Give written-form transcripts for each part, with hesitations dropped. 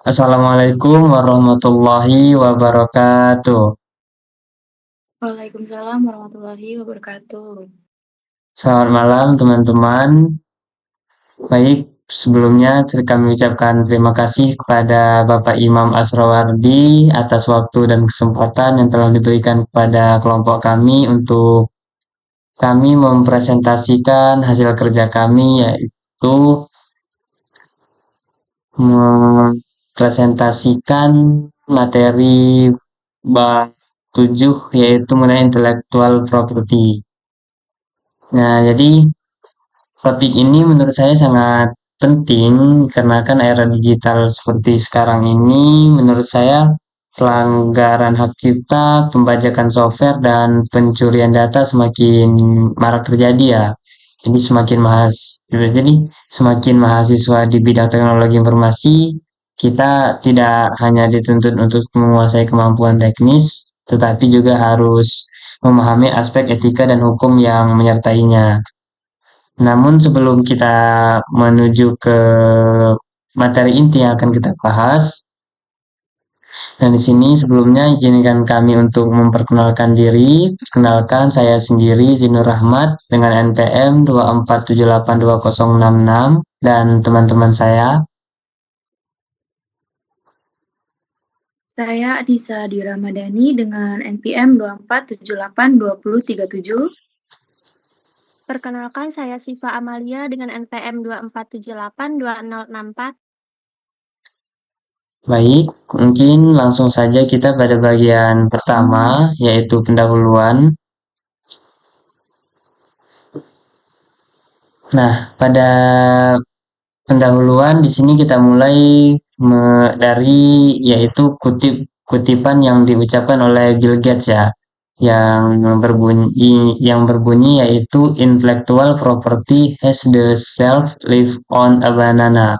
Assalamualaikum warahmatullahi wabarakatuh. Waalaikumsalam warahmatullahi wabarakatuh. Selamat malam teman-teman. Baik, sebelumnya kami ucapkan terima kasih kepada Bapak Imam Asrawardi atas waktu dan kesempatan yang telah diberikan kepada kelompok kami untuk kami mempresentasikan hasil kerja kami, yaitu mempresentasikan materi bab 7, yaitu mengenai intellectual property. Nah, jadi topik ini menurut saya sangat penting karena kan era digital seperti sekarang ini menurut saya pelanggaran hak cipta, pembajakan software, dan pencurian data semakin marak terjadi ya. Jadi semakin mahasiswa di bidang teknologi informasi, kita tidak hanya dituntut untuk menguasai kemampuan teknis, tetapi juga harus memahami aspek etika dan hukum yang menyertainya. Namun sebelum kita menuju ke materi inti yang akan kita bahas, dan di sini sebelumnya izinkan kami untuk memperkenalkan diri. Perkenalkan, saya sendiri Zinur Rahmat dengan NPM 247820066 dan teman-teman saya. Saya Adisa Dwi Ramadhani dengan NPM 24782037. Perkenalkan, saya Siva Amalia dengan NPM 24782064. Baik, mungkin langsung saja kita pada bagian pertama, yaitu pendahuluan. Nah, pada pendahuluan di sini kita mulai dari yaitu kutipan yang diucapkan oleh Bill Gates ya, yang berbunyi yaitu intellectual property has the self live on a banana.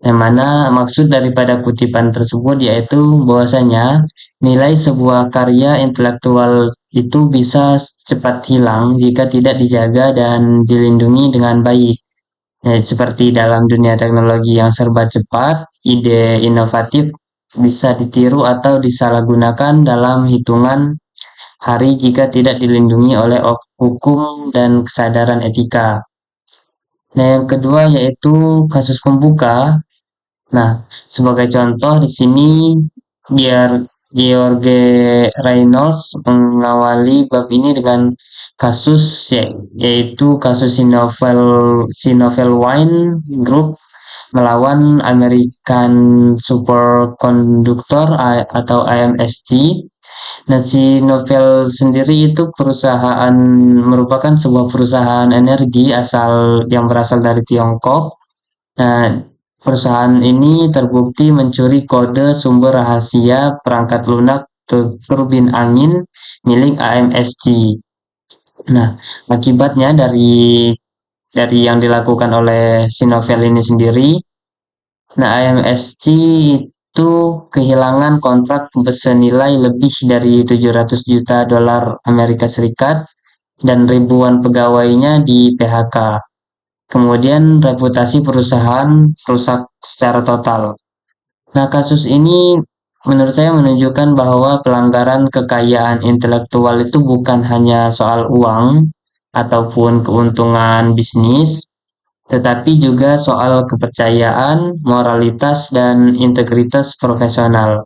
Yang mana maksud daripada kutipan tersebut yaitu bahwasanya nilai sebuah karya intelektual itu bisa cepat hilang jika tidak dijaga dan dilindungi dengan baik. Seperti dalam dunia teknologi yang serba cepat, ide inovatif bisa ditiru atau disalahgunakan dalam hitungan hari jika tidak dilindungi oleh hukum dan kesadaran etika. Nah, yang kedua yaitu kasus pembuka. Nah, sebagai contoh di sini George Reynolds mengawali bab ini dengan kasus yaitu kasus Sinovel Wine Group melawan American Superconductor atau AMSC. Nah, si Novel sendiri itu merupakan sebuah perusahaan energi yang berasal dari Tiongkok. Nah, perusahaan ini terbukti mencuri kode sumber rahasia perangkat lunak turbin angin milik AMSC. Nah, akibatnya dari yang dilakukan oleh Sinovel ini sendiri, nah AMSC itu kehilangan kontrak senilai lebih dari 700 juta dolar Amerika Serikat dan ribuan pegawainya di PHK. Kemudian reputasi perusahaan rusak secara total. Nah, kasus ini menurut saya menunjukkan bahwa pelanggaran kekayaan intelektual itu bukan hanya soal uang ataupun keuntungan bisnis, tetapi juga soal kepercayaan, moralitas, dan integritas profesional.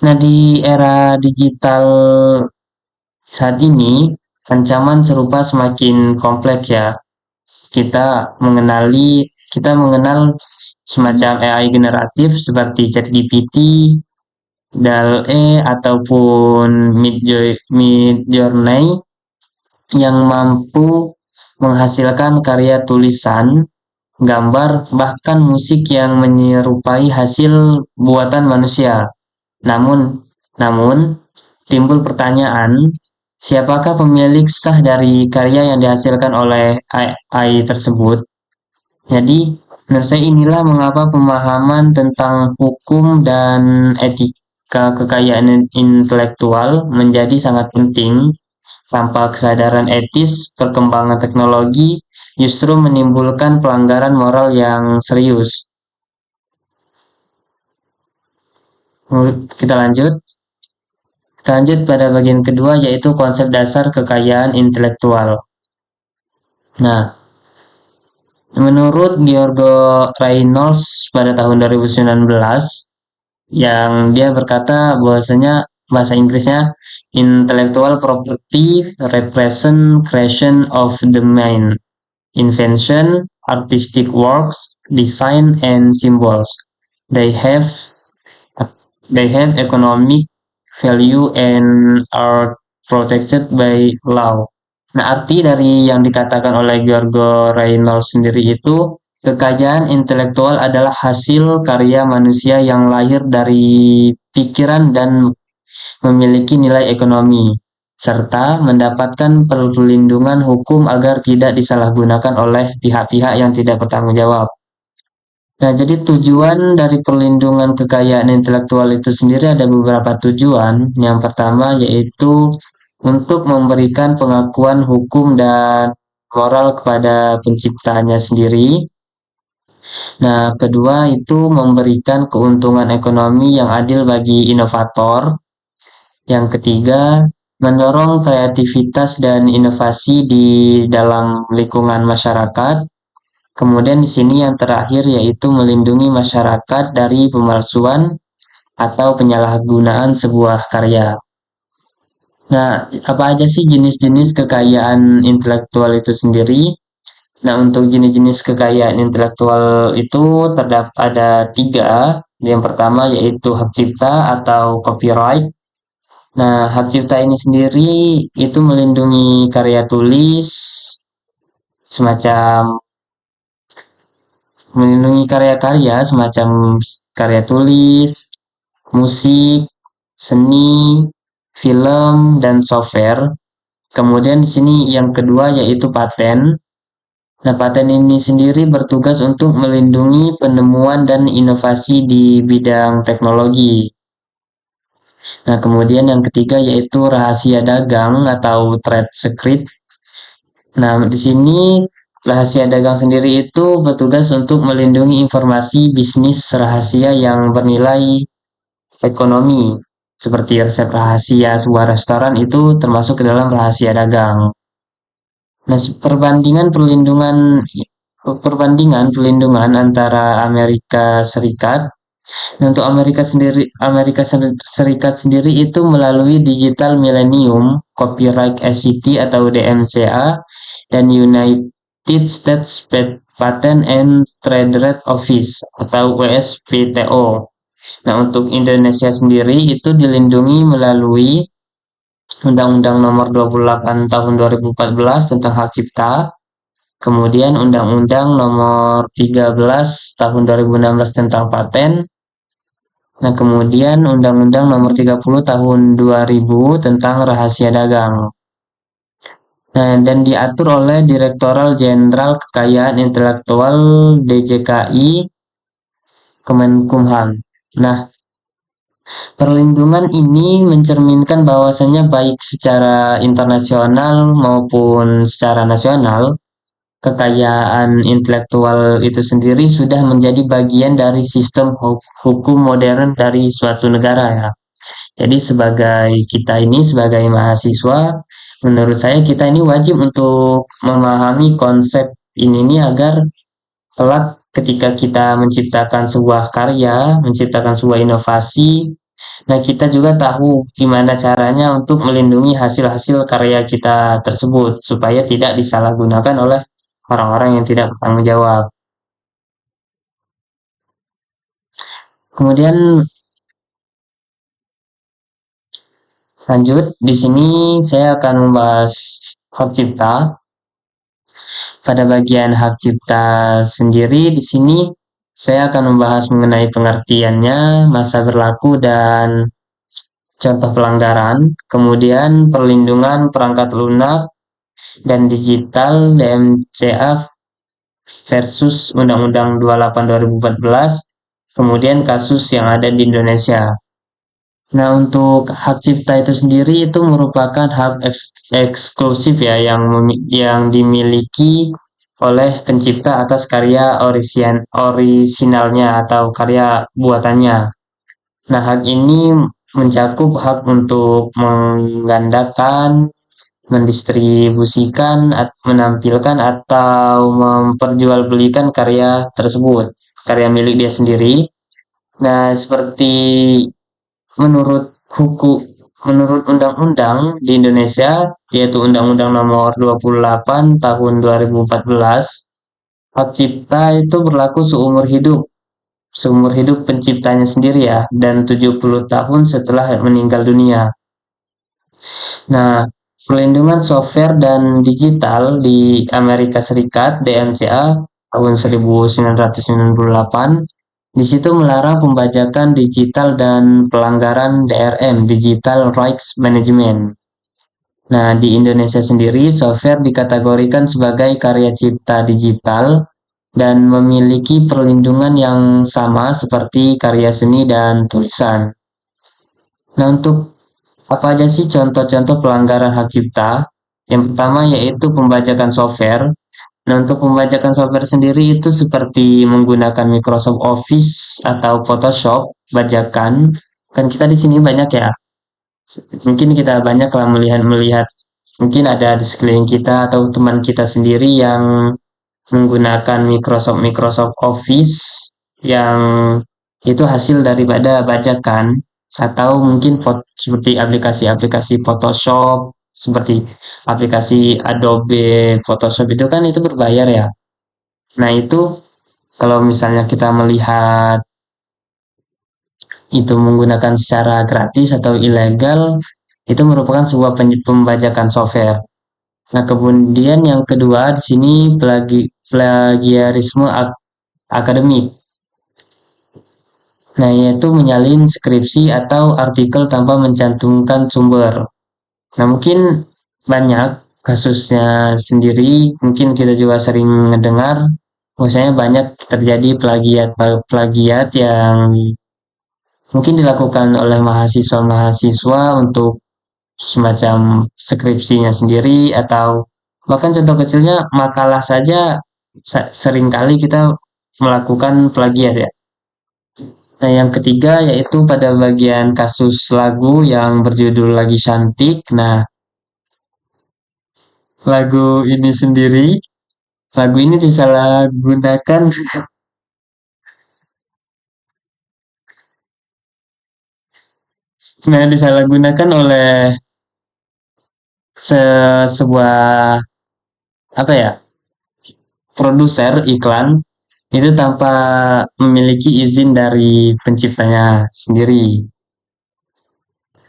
Nah, di era digital saat ini, ancaman serupa semakin kompleks ya. Kita mengenal semacam AI generatif seperti ChatGPT, DALL-E ataupun Midjourney yang mampu menghasilkan karya tulisan, gambar, bahkan musik yang menyerupai hasil buatan manusia. Namun, namun timbul pertanyaan, siapakah pemilik sah dari karya yang dihasilkan oleh AI tersebut? Jadi, menurut saya inilah mengapa pemahaman tentang hukum dan etika kekayaan intelektual menjadi sangat penting. Tanpa kesadaran etis, perkembangan teknologi justru menimbulkan pelanggaran moral yang serius. Kita lanjut. Kita lanjut pada bagian kedua, yaitu konsep dasar kekayaan intelektual. Nah, menurut George Reynolds pada tahun 2019, yang dia berkata bahwasanya bahasa Inggrisnya intellectual property represent creation of the mind, invention, artistic works, design, and symbols. They have economic value and are protected by law. Nah, arti dari yang dikatakan oleh George Reynolds sendiri itu, kekayaan intelektual adalah hasil karya manusia yang lahir dari pikiran dan memiliki nilai ekonomi, serta mendapatkan perlindungan hukum agar tidak disalahgunakan oleh pihak-pihak yang tidak bertanggung jawab. Nah, jadi tujuan dari perlindungan kekayaan intelektual itu sendiri ada beberapa tujuan. Yang pertama yaitu untuk memberikan pengakuan hukum dan moral kepada penciptanya sendiri. Nah, kedua itu memberikan keuntungan ekonomi yang adil bagi inovator. Yang ketiga, mendorong kreativitas dan inovasi di dalam lingkungan masyarakat. Kemudian di sini yang terakhir yaitu melindungi masyarakat dari pemalsuan atau penyalahgunaan sebuah karya. Nah, apa aja sih jenis-jenis kekayaan intelektual itu sendiri? Nah, untuk jenis-jenis kekayaan intelektual itu terdapat ada 3. Yang pertama yaitu hak cipta atau copyright. Nah, hak cipta ini sendiri itu melindungi karya tulis, semacam melindungi karya-karya semacam karya tulis, musik, seni, film, dan software. Kemudian di sini yang kedua yaitu paten. Nah, paten ini sendiri bertugas untuk melindungi penemuan dan inovasi di bidang teknologi. Nah, kemudian yang ketiga yaitu rahasia dagang atau trade secret. Nah, di sini rahasia dagang sendiri itu bertugas untuk melindungi informasi bisnis rahasia yang bernilai ekonomi. Seperti resep rahasia sebuah restoran itu termasuk ke dalam rahasia dagang. Nah, perbandingan perlindungan antara Amerika Serikat. Untuk Amerika Serikat itu melalui Digital Millennium Copyright Act atau DMCA dan United States Patent and Trademark Office atau USPTO. Nah, untuk Indonesia sendiri itu dilindungi melalui Undang-Undang Nomor 28 Tahun 2014 tentang Hak Cipta, kemudian Undang-Undang Nomor 13 Tahun 2016 tentang Paten. Nah, kemudian Undang-Undang Nomor 30 Tahun 2000 tentang Rahasia Dagang. Nah, dan diatur oleh Direktorat Jenderal Kekayaan Intelektual DJKI Kemenkumham. Nah, perlindungan ini mencerminkan bahwasannya baik secara internasional maupun secara nasional, kekayaan intelektual itu sendiri sudah menjadi bagian dari sistem hukum modern dari suatu negara ya. Jadi sebagai mahasiswa, menurut saya kita ini wajib untuk memahami konsep ini nih agar kelak ketika kita menciptakan sebuah karya, menciptakan sebuah inovasi, nah kita juga tahu gimana caranya untuk melindungi hasil-hasil karya kita tersebut supaya tidak disalahgunakan oleh orang-orang yang tidak bertanggung jawab. Kemudian lanjut, di sini saya akan membahas hak cipta. Pada bagian hak cipta sendiri di sini saya akan membahas mengenai pengertiannya, masa berlaku dan contoh pelanggaran, kemudian perlindungan perangkat lunak dan digital DMCA versus Undang-Undang 28 2014, kemudian kasus yang ada di Indonesia. Nah, untuk hak cipta itu sendiri itu merupakan hak eksklusif ya yang dimiliki oleh pencipta atas karya orisinalnya atau karya buatannya. Nah, hak ini mencakup hak untuk menggandakan, mendistribusikan, menampilkan atau memperjualbelikan karya tersebut, karya milik dia sendiri. Nah, seperti menurut hukum menurut undang-undang di Indonesia, yaitu Undang-Undang Nomor 28 Tahun 2014, hak cipta itu berlaku seumur hidup penciptanya sendiri ya, dan 70 tahun setelah meninggal dunia. Nah, perlindungan software dan digital di Amerika Serikat, DMCA, tahun 1998, di situ melarang pembajakan digital dan pelanggaran DRM, Digital Rights Management. Nah, di Indonesia sendiri, software dikategorikan sebagai karya cipta digital dan memiliki perlindungan yang sama seperti karya seni dan tulisan. Nah, untuk apa aja sih contoh-contoh pelanggaran hak cipta? Yang pertama yaitu pembajakan software. Nah, untuk pembajakan software sendiri itu seperti menggunakan Microsoft Office atau Photoshop, bajakan. Kan kita di sini banyak ya. Mungkin kita banyak lah melihat mungkin ada di sekeliling kita atau teman kita sendiri yang menggunakan Microsoft Office yang itu hasil daripada bajakan atau mungkin seperti aplikasi-aplikasi Photoshop, seperti aplikasi Adobe Photoshop itu kan itu berbayar ya. Nah, itu kalau misalnya kita melihat itu menggunakan secara gratis atau ilegal, itu merupakan sebuah pembajakan software. Nah, kemudian yang kedua di sini plagiarisme akademik. Nah, yaitu menyalin skripsi atau artikel tanpa mencantumkan sumber. Nah, mungkin banyak kasusnya sendiri, mungkin kita juga sering mendengar, misalnya banyak terjadi plagiat yang mungkin dilakukan oleh mahasiswa-mahasiswa untuk semacam skripsinya sendiri atau bahkan contoh kecilnya makalah saja seringkali kita melakukan plagiat ya. Nah, yang ketiga yaitu pada bagian kasus lagu yang berjudul Lagi Cantik. Nah, lagu ini disalahgunakan, nah disalahgunakan oleh sebuah apa ya, produser iklan itu tanpa memiliki izin dari penciptanya sendiri.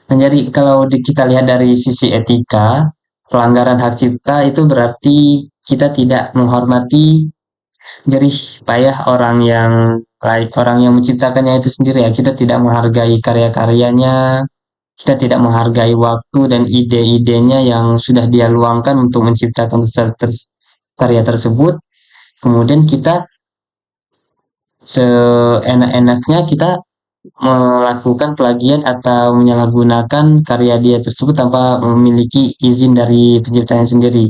Nah, jadi kalau kita lihat dari sisi etika, pelanggaran hak cipta itu berarti kita tidak menghormati jerih payah orang yang menciptakannya itu sendiri ya. Kita tidak menghargai karya-karyanya, kita tidak menghargai waktu dan ide-idenya yang sudah dia luangkan untuk menciptakan karya tersebut. Kemudian kita seenak-enaknya kita melakukan plagiat atau menyalahgunakan karya dia tersebut tanpa memiliki izin dari penciptanya sendiri.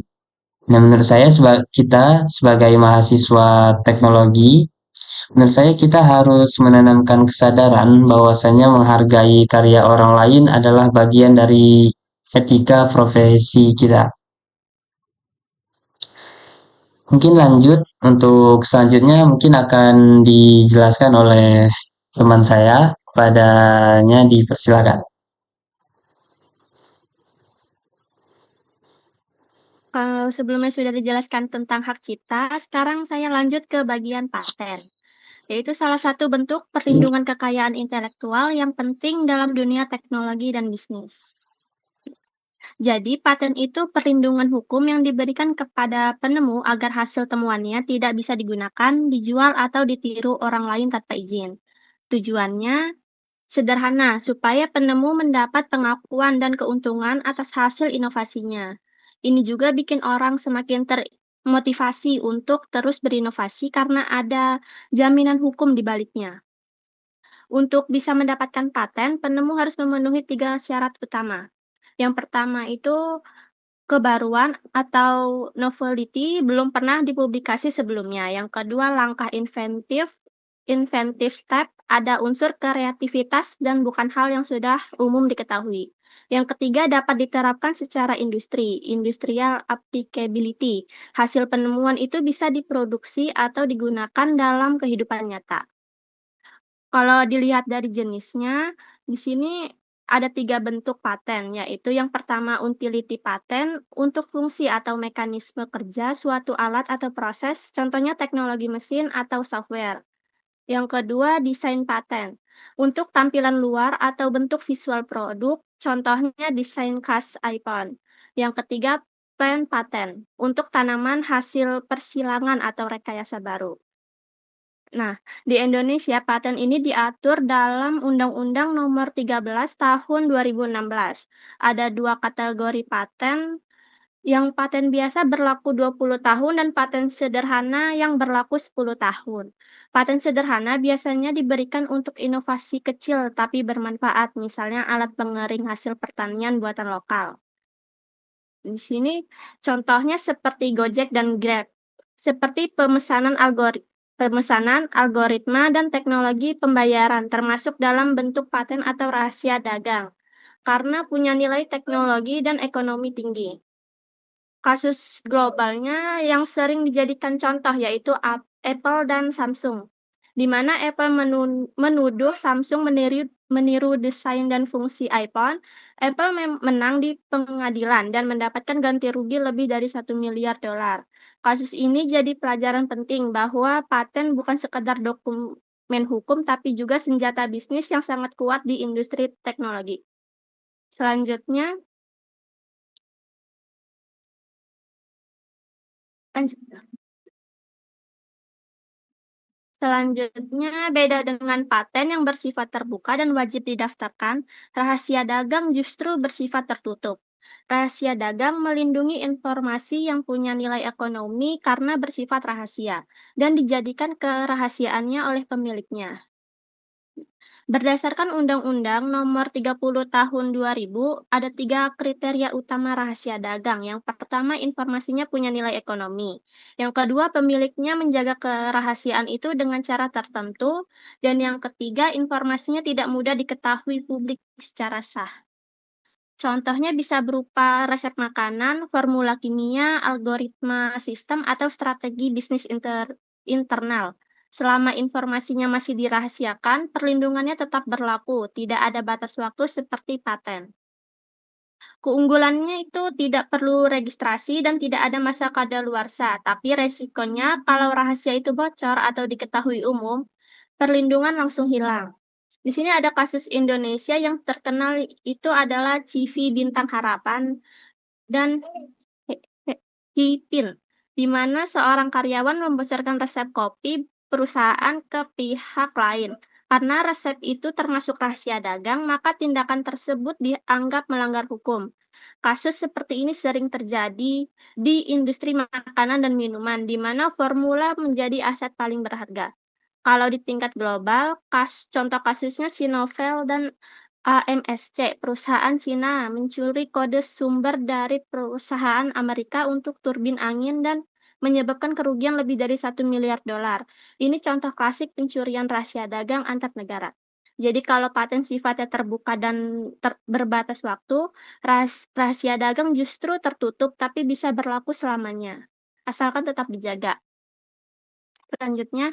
Nah, menurut saya kita sebagai mahasiswa teknologi, menurut saya kita harus menanamkan kesadaran bahwasanya menghargai karya orang lain adalah bagian dari etika profesi kita. Mungkin lanjut untuk selanjutnya mungkin akan dijelaskan oleh teman saya, padanya dipersilakan. Kalau sebelumnya sudah dijelaskan tentang hak cipta, sekarang saya lanjut ke bagian paten, yaitu salah satu bentuk perlindungan kekayaan intelektual yang penting dalam dunia teknologi dan bisnis. Jadi, paten itu perlindungan hukum yang diberikan kepada penemu agar hasil temuannya tidak bisa digunakan, dijual, atau ditiru orang lain tanpa izin. Tujuannya sederhana, supaya penemu mendapat pengakuan dan keuntungan atas hasil inovasinya. Ini juga bikin orang semakin termotivasi untuk terus berinovasi karena ada jaminan hukum di baliknya. Untuk bisa mendapatkan paten, penemu harus memenuhi 3 syarat utama. Yang pertama itu kebaruan atau novelty belum pernah dipublikasi sebelumnya. Yang kedua, langkah inventif inventive step, ada unsur kreativitas dan bukan hal yang sudah umum diketahui. Yang ketiga dapat diterapkan secara industrial applicability. Hasil penemuan itu bisa diproduksi atau digunakan dalam kehidupan nyata. Kalau dilihat dari jenisnya, di sini ada 3 bentuk paten, yaitu yang pertama utility paten untuk fungsi atau mekanisme kerja suatu alat atau proses, contohnya teknologi mesin atau software. Yang kedua desain paten, untuk tampilan luar atau bentuk visual produk, contohnya desain khas iPhone. Yang ketiga plant paten, untuk tanaman hasil persilangan atau rekayasa baru. Nah, di Indonesia paten ini diatur dalam Undang-Undang Nomor 13 Tahun 2016. Ada 2 kategori paten, yang paten biasa berlaku 20 tahun dan paten sederhana yang berlaku 10 tahun. Paten sederhana biasanya diberikan untuk inovasi kecil tapi bermanfaat, misalnya alat pengering hasil pertanian buatan lokal. Di sini contohnya seperti Gojek dan Grab, seperti pemesanan, algoritma, dan teknologi pembayaran, termasuk dalam bentuk paten atau rahasia dagang, karena punya nilai teknologi dan ekonomi tinggi. Kasus globalnya yang sering dijadikan contoh yaitu Apple dan Samsung, di mana Apple menuduh Samsung meniru desain dan fungsi iPhone. Apple menang di pengadilan dan mendapatkan ganti rugi lebih dari 1 miliar dolar. Kasus ini jadi pelajaran penting bahwa paten bukan sekedar dokumen hukum tapi juga senjata bisnis yang sangat kuat di industri teknologi. Selanjutnya, lanjut. Selanjutnya, beda dengan paten yang bersifat terbuka dan wajib didaftarkan, rahasia dagang justru bersifat tertutup. Rahasia dagang melindungi informasi yang punya nilai ekonomi karena bersifat rahasia dan dijadikan kerahasiaannya oleh pemiliknya. Berdasarkan Undang-Undang Nomor 30 Tahun 2000, ada 3 kriteria utama rahasia dagang. Yang pertama, informasinya punya nilai ekonomi. Yang kedua, pemiliknya menjaga kerahasiaan itu dengan cara tertentu. Dan yang ketiga, informasinya tidak mudah diketahui publik secara sah. Contohnya bisa berupa resep makanan, formula kimia, algoritma sistem, atau strategi bisnis internal. Selama informasinya masih dirahasiakan, perlindungannya tetap berlaku, tidak ada batas waktu seperti paten. Keunggulannya itu tidak perlu registrasi dan tidak ada masa kadaluarsa, tapi resikonya kalau rahasia itu bocor atau diketahui umum, perlindungan langsung hilang. Di sini ada kasus Indonesia yang terkenal itu adalah CV Bintang Harapan dan Hipin, di mana seorang karyawan membocorkan resep kopi perusahaan ke pihak lain. Karena resep itu termasuk rahasia dagang, maka tindakan tersebut dianggap melanggar hukum. Kasus seperti ini sering terjadi di industri makanan dan minuman, di mana formula menjadi aset paling berharga. Kalau di tingkat global, contoh kasusnya Sinovel dan AMSC, perusahaan Cina mencuri kode sumber dari perusahaan Amerika untuk turbin angin dan menyebabkan kerugian lebih dari 1 miliar dolar. Ini contoh klasik pencurian rahasia dagang antar negara. Jadi kalau paten sifatnya terbuka dan berbatas waktu, rahasia dagang justru tertutup tapi bisa berlaku selamanya, asalkan tetap dijaga. Selanjutnya,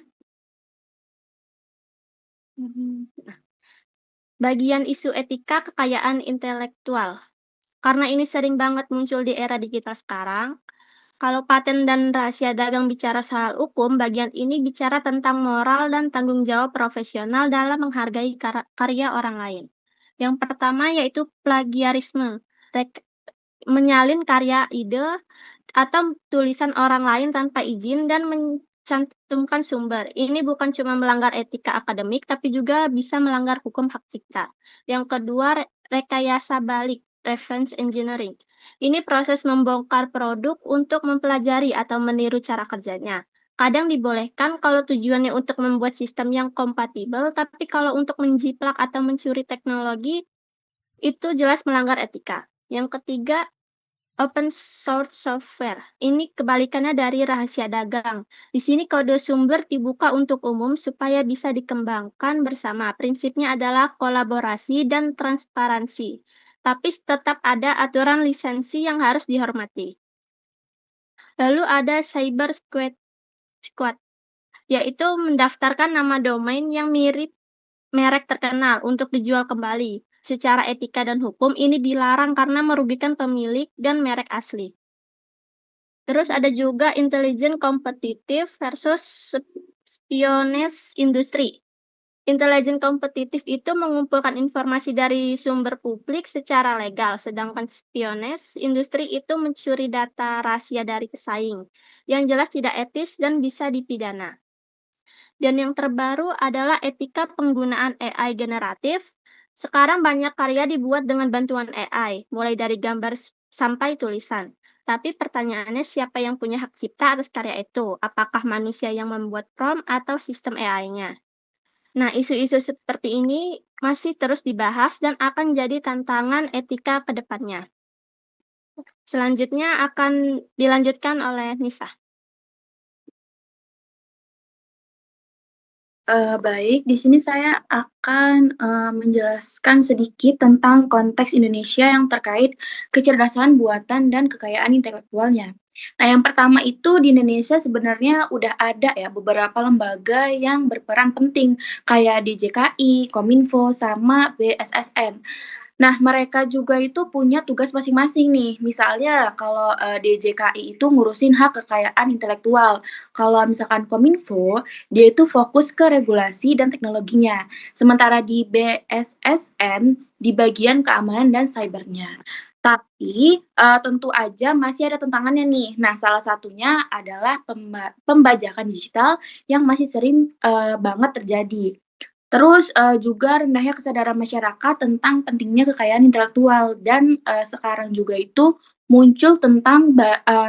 bagian isu etika kekayaan intelektual. Karena ini sering banget muncul di era digital sekarang, kalau paten dan rahasia dagang bicara soal hukum, bagian ini bicara tentang moral dan tanggung jawab profesional dalam menghargai karya orang lain. Yang pertama yaitu plagiarisme, menyalin karya ide atau tulisan orang lain tanpa izin dan mencantumkan sumber. Ini bukan cuma melanggar etika akademik, tapi juga bisa melanggar hukum hak cipta. Yang kedua, rekayasa balik, reverse engineering. Ini proses membongkar produk untuk mempelajari atau meniru cara kerjanya. Kadang dibolehkan kalau tujuannya untuk membuat sistem yang kompatibel, tapi kalau untuk menjiplak atau mencuri teknologi, itu jelas melanggar etika. Yang ketiga, Open source software. Ini kebalikannya dari rahasia dagang. Di sini kode sumber dibuka untuk umum supaya bisa dikembangkan bersama. Prinsipnya adalah kolaborasi dan transparansi. Tapi tetap ada aturan lisensi yang harus dihormati. Lalu ada Cyber Squad, yaitu mendaftarkan nama domain yang mirip merek terkenal untuk dijual kembali. Secara etika dan hukum ini dilarang karena merugikan pemilik dan merek asli. Terus ada juga intelligent kompetitif versus spionage industri. Intelligent kompetitif itu mengumpulkan informasi dari sumber publik secara legal, sedangkan spionage industri itu mencuri data rahasia dari pesaing, yang jelas tidak etis dan bisa dipidana. Dan yang terbaru adalah etika penggunaan AI generatif. Sekarang banyak karya dibuat dengan bantuan AI, mulai dari gambar sampai tulisan. Tapi pertanyaannya siapa yang punya hak cipta atas karya itu? Apakah manusia yang membuat prompt atau sistem AI-nya? Nah, isu-isu seperti ini masih terus dibahas dan akan jadi tantangan etika ke depannya. Selanjutnya akan dilanjutkan oleh Nisa. Baik, di sini saya akan menjelaskan sedikit tentang konteks Indonesia yang terkait kecerdasan buatan dan kekayaan intelektualnya. Nah, yang pertama itu di Indonesia sebenarnya udah ada ya beberapa lembaga yang berperan penting kayak DJKI, Kominfo, sama BSSN. Nah, mereka juga itu punya tugas masing-masing nih. Misalnya kalau, DJKI itu ngurusin hak kekayaan intelektual. Kalau misalkan Kominfo, dia itu fokus ke regulasi dan teknologinya. Sementara di BSSN, di bagian keamanan dan cybernya. Tapi, tentu aja masih ada tantangannya nih. Nah, salah satunya adalah pembajakan digital yang masih sering, banget terjadi. Terus, juga rendahnya kesadaran masyarakat tentang pentingnya kekayaan intelektual dan, sekarang juga itu muncul tentang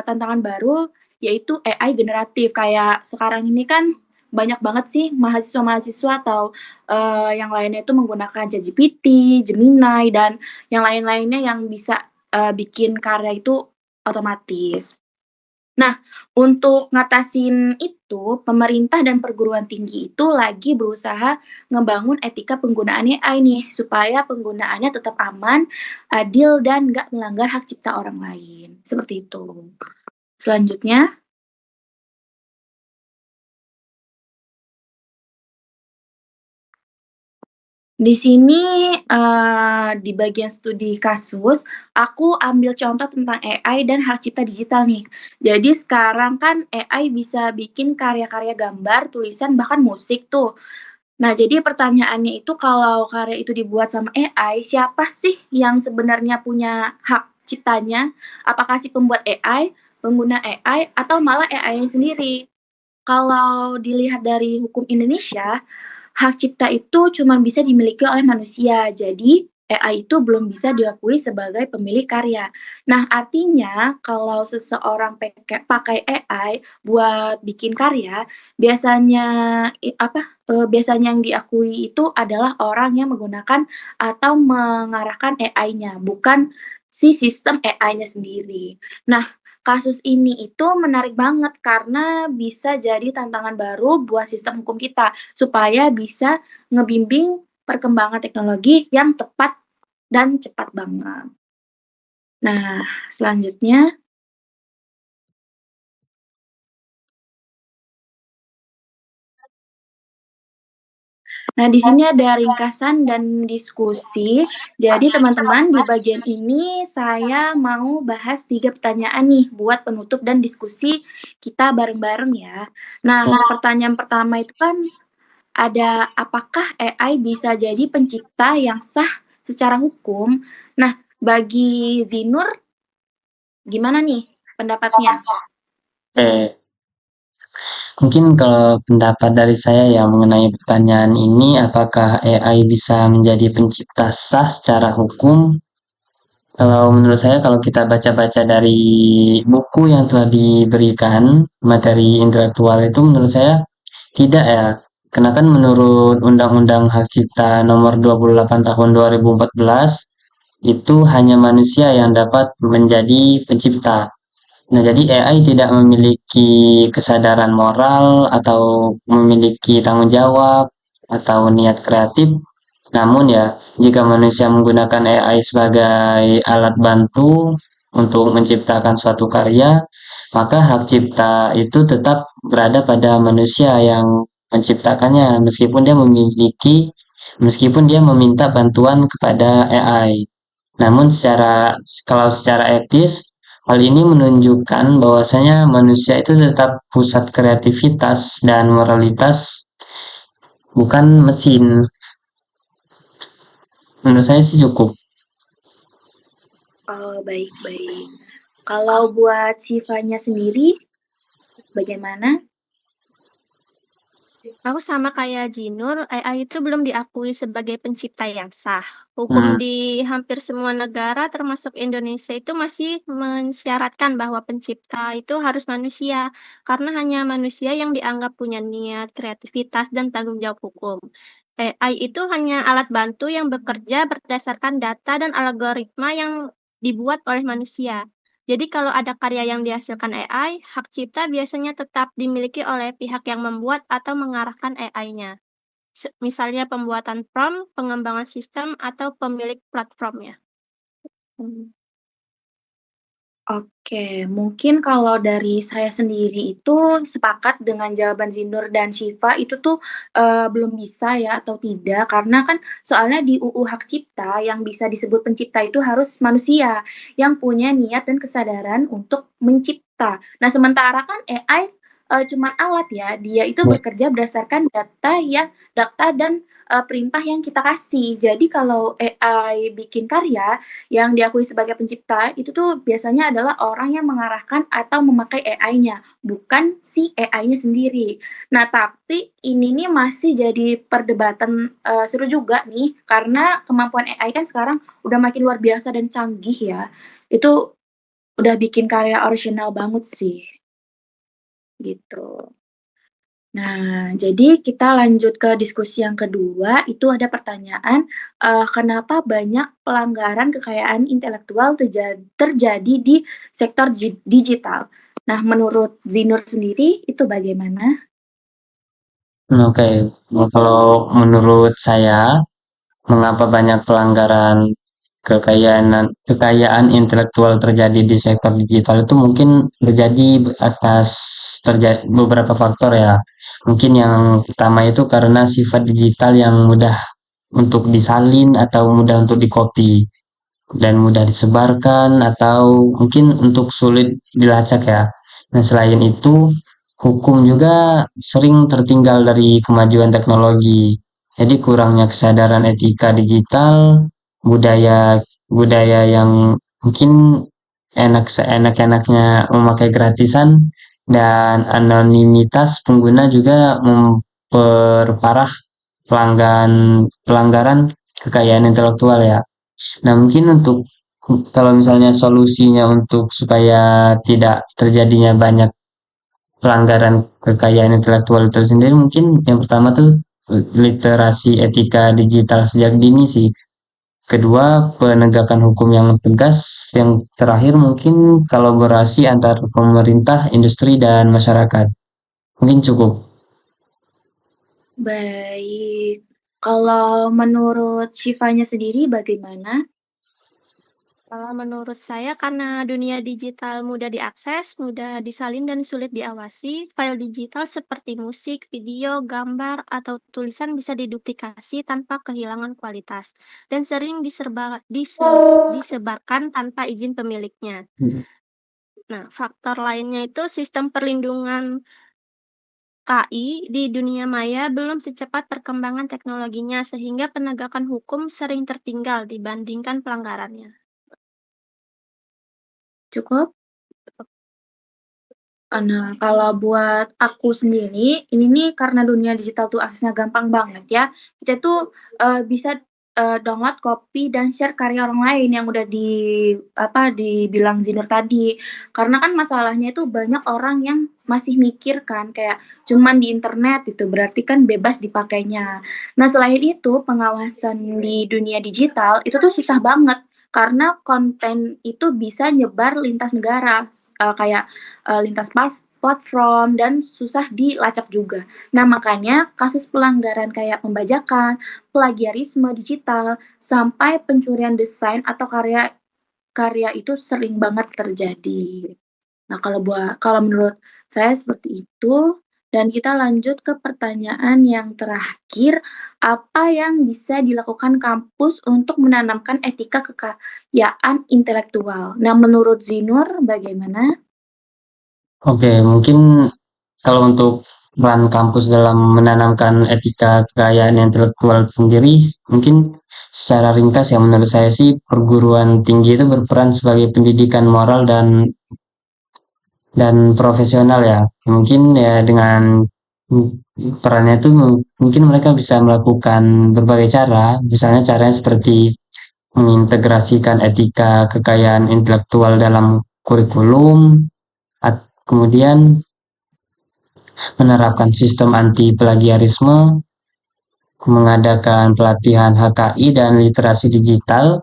tantangan baru yaitu AI generatif. Kayak sekarang ini kan banyak banget sih mahasiswa-mahasiswa atau, yang lainnya itu menggunakan ChatGPT, Gemini, dan yang lain-lainnya yang bisa, bikin karya itu otomatis. Nah, untuk ngatasin itu, pemerintah dan perguruan tinggi itu lagi berusaha ngebangun etika penggunaan AI nih, supaya penggunaannya tetap aman, adil, dan nggak melanggar hak cipta orang lain. Seperti itu. Selanjutnya, di sini, di bagian studi kasus, aku ambil contoh tentang AI dan hak cipta digital nih. Jadi sekarang kan AI bisa bikin karya-karya gambar, tulisan, bahkan musik tuh. Nah, jadi pertanyaannya itu kalau karya itu dibuat sama AI, siapa sih yang sebenarnya punya hak ciptanya? Apakah si pembuat AI, pengguna AI, atau malah AI-nya sendiri? Kalau dilihat dari hukum Indonesia, hak cipta itu cuma bisa dimiliki oleh manusia. Jadi, AI itu belum bisa diakui sebagai pemilik karya. Nah, artinya kalau seseorang pakai AI buat bikin karya, biasanya biasanya yang diakui itu adalah orang yang menggunakan atau mengarahkan AI-nya, bukan si sistem AI-nya sendiri. Nah, kasus ini itu menarik banget karena bisa jadi tantangan baru buat sistem hukum kita, supaya bisa ngebimbing perkembangan teknologi yang tepat dan cepat banget. Nah, selanjutnya, nah di sini ada ringkasan dan diskusi. Jadi teman-teman di bagian ini saya mau bahas 3 pertanyaan nih buat penutup dan diskusi kita bareng-bareng ya. Nah, pertanyaan pertama itu kan ada, apakah AI bisa jadi pencipta yang sah secara hukum? Nah, bagi Zinur, gimana nih pendapatnya? Oke, mungkin kalau pendapat dari saya ya mengenai pertanyaan ini, apakah AI bisa menjadi pencipta sah secara hukum? Kalau menurut saya, kalau kita baca-baca dari buku yang telah diberikan, materi intelektual itu menurut saya tidak ya. Karena kan menurut Undang-Undang Hak Cipta Nomor 28 Tahun 2014, itu hanya manusia yang dapat menjadi pencipta. Nah, jadi AI tidak memiliki kesadaran moral atau memiliki tanggung jawab atau niat kreatif. Namun ya, jika manusia menggunakan AI sebagai alat bantu untuk menciptakan suatu karya, maka hak cipta itu tetap berada pada manusia yang menciptakannya meskipun dia meminta bantuan kepada AI. Namun kalau secara etis, hal ini menunjukkan bahwasanya manusia itu tetap pusat kreativitas dan moralitas, bukan mesin. Menurut saya sih cukup. Oh, baik-baik. Kalau buat Sifanya sendiri, bagaimana? Aku sama kayak Jinur, AI itu belum diakui sebagai pencipta yang sah. Hukum Hmm, di hampir semua negara, termasuk Indonesia, itu masih mensyaratkan bahwa pencipta itu harus manusia, karena hanya manusia yang dianggap punya niat, kreativitas, dan tanggung jawab hukum. AI itu hanya alat bantu yang bekerja berdasarkan data dan algoritma yang dibuat oleh manusia. Jadi kalau ada karya yang dihasilkan AI, hak cipta biasanya tetap dimiliki oleh pihak yang membuat atau mengarahkan AI-nya. Misalnya pembuatan prompt, pengembangan sistem, atau pemilik platformnya. Hmm. Oke, mungkin kalau dari saya sendiri itu sepakat dengan jawaban Zinur dan Syifa itu tuh, belum bisa ya atau tidak, karena kan soalnya di UU Hak Cipta yang bisa disebut pencipta itu harus manusia yang punya niat dan kesadaran untuk mencipta. Nah, sementara kan AI, cuman alat ya, dia itu bekerja berdasarkan data dan, perintah yang kita kasih. Jadi kalau AI bikin karya, yang diakui sebagai pencipta itu tuh biasanya adalah orang yang mengarahkan atau memakai AI-nya, bukan si AI-nya sendiri. Nah, tapi ini nih masih jadi perdebatan, seru juga nih, karena kemampuan AI kan sekarang udah makin luar biasa dan canggih ya. Itu udah bikin karya orisinal banget sih, gitu. Nah, jadi kita lanjut ke diskusi yang kedua, itu ada pertanyaan, kenapa banyak pelanggaran kekayaan intelektual terjadi di sektor digital? Nah, menurut Zinur sendiri itu bagaimana? oke. Kalau menurut saya, mengapa banyak pelanggaran kekayaan intelektual terjadi di sektor digital itu mungkin terjadi atas beberapa faktor ya. Mungkin yang pertama itu karena sifat digital yang mudah untuk disalin atau mudah untuk dicopy dan mudah disebarkan atau mungkin untuk sulit dilacak ya. Nah, selain itu, hukum juga sering tertinggal dari kemajuan teknologi. Jadi kurangnya kesadaran etika digital, budaya budaya yang mungkin seenak-enaknya memakai gratisan dan anonimitas pengguna juga memperparah pelanggaran kekayaan intelektual ya. Nah, mungkin kalau misalnya solusinya untuk supaya tidak terjadinya banyak pelanggaran kekayaan intelektual itu sendiri, mungkin yang pertama tuh literasi etika digital sejak dini sih. Kedua, penegakan hukum yang tegas. Yang terakhir mungkin kolaborasi antar pemerintah, industri, dan masyarakat. Mungkin cukup. Baik, kalau menurut Shifanya sendiri bagaimana? Kalau menurut saya karena dunia digital mudah diakses, mudah disalin dan sulit diawasi, file digital seperti musik, video, gambar, atau tulisan bisa diduplikasi tanpa kehilangan kualitas dan sering disebarkan tanpa izin pemiliknya. Nah, faktor lainnya itu sistem perlindungan KI di dunia maya belum secepat perkembangan teknologinya sehingga penegakan hukum sering tertinggal dibandingkan pelanggarannya. Cukup? Nah, kalau buat aku sendiri, ini nih karena dunia digital tuh aksesnya gampang banget ya, kita tuh, bisa, download, copy, dan share karya orang lain yang udah dibilang Zinur tadi. Karena kan masalahnya itu banyak orang yang masih mikir kan kayak cuman di internet itu, berarti kan bebas dipakainya. Nah, selain itu pengawasan di dunia digital itu tuh susah banget, karena konten itu bisa nyebar lintas negara, kayak lintas platform dan susah dilacak juga. Nah, makanya kasus pelanggaran kayak pembajakan, plagiarisme digital, sampai pencurian desain atau karya itu sering banget terjadi. Nah, kalau menurut saya seperti itu, dan kita lanjut ke pertanyaan yang terakhir, apa yang bisa dilakukan kampus untuk menanamkan etika kekayaan intelektual? Nah, menurut Zinur bagaimana? Oke, mungkin kalau untuk peran kampus dalam menanamkan etika kekayaan intelektual sendiri, mungkin secara ringkas ya menurut saya sih perguruan tinggi itu berperan sebagai pendidikan moral dan profesional ya. Mungkin ya dengan perannya itu mungkin mereka bisa melakukan berbagai cara, misalnya caranya seperti mengintegrasikan etika kekayaan intelektual dalam kurikulum, kemudian menerapkan sistem anti plagiarisme, mengadakan pelatihan HKI dan literasi digital.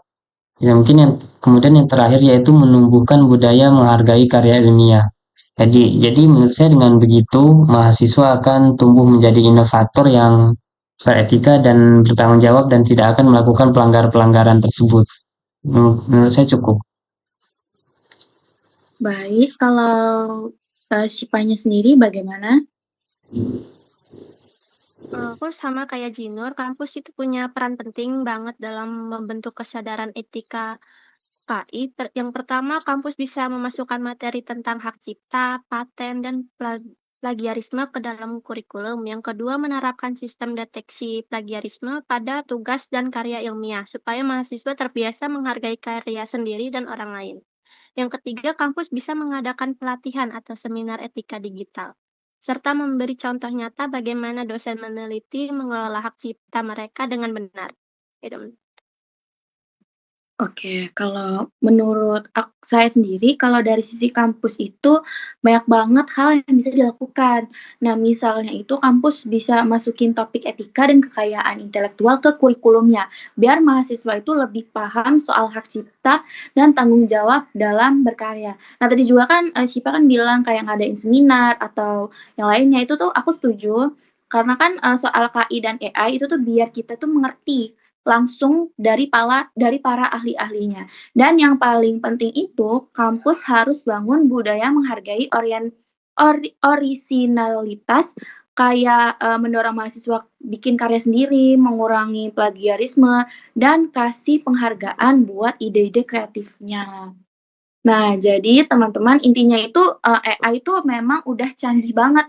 Ya, mungkin yang kemudian yang terakhir yaitu menumbuhkan budaya menghargai karya ilmiah. Jadi menurut saya dengan begitu mahasiswa akan tumbuh menjadi inovator yang beretika dan bertanggung jawab dan tidak akan melakukan pelanggaran tersebut. Menurut saya cukup. Baik, kalau Syifanya sendiri bagaimana? Aku sama kayak Jinur, kampus itu punya peran penting banget dalam membentuk kesadaran etika KI. Yang pertama, kampus bisa memasukkan materi tentang hak cipta, paten, dan plagiarisme ke dalam kurikulum. Yang kedua, menerapkan sistem deteksi plagiarisme pada tugas dan karya ilmiah, supaya mahasiswa terbiasa menghargai karya sendiri dan orang lain. Yang ketiga, kampus bisa mengadakan pelatihan atau seminar etika digital, serta memberi contoh nyata bagaimana dosen meneliti mengelola hak cipta mereka dengan benar. Gitu. Oke, kalau menurut saya sendiri, kalau dari sisi kampus itu banyak banget hal yang bisa dilakukan. Nah, misalnya itu kampus bisa masukin topik etika dan kekayaan intelektual ke kurikulumnya, biar mahasiswa itu lebih paham soal hak cipta dan tanggung jawab dalam berkarya. Nah, tadi juga kan Syifa kan bilang kayak ngadain seminar atau yang lainnya, itu tuh aku setuju. Karena kan soal KI dan AI itu tuh biar kita tuh mengerti langsung dari para ahli-ahlinya. Dan yang paling penting itu, kampus harus bangun budaya menghargai orisinalitas, kayak mendorong mahasiswa bikin karya sendiri, mengurangi plagiarisme, dan kasih penghargaan buat ide-ide kreatifnya. Nah, jadi teman-teman intinya itu AI itu memang udah canggih banget,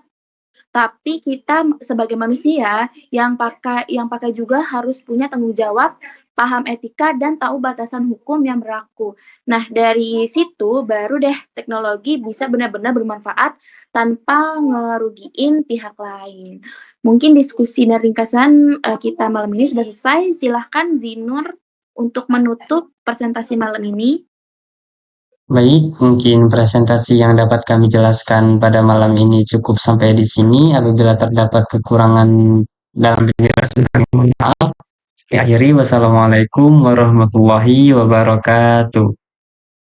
tapi kita sebagai manusia yang pakai juga harus punya tanggung jawab, paham etika, dan tahu batasan hukum yang berlaku. Nah, dari situ baru deh teknologi bisa benar-benar bermanfaat tanpa ngerugiin pihak lain. Mungkin diskusi dan ringkasan kita malam ini sudah selesai. Silahkan Zinur untuk menutup presentasi malam ini. Baik, mungkin presentasi yang dapat kami jelaskan pada malam ini cukup sampai di sini. Apabila terdapat kekurangan dalam penjelasan, kami mohon maaf. Akhiri, wassalamualaikum warahmatullahi wabarakatuh.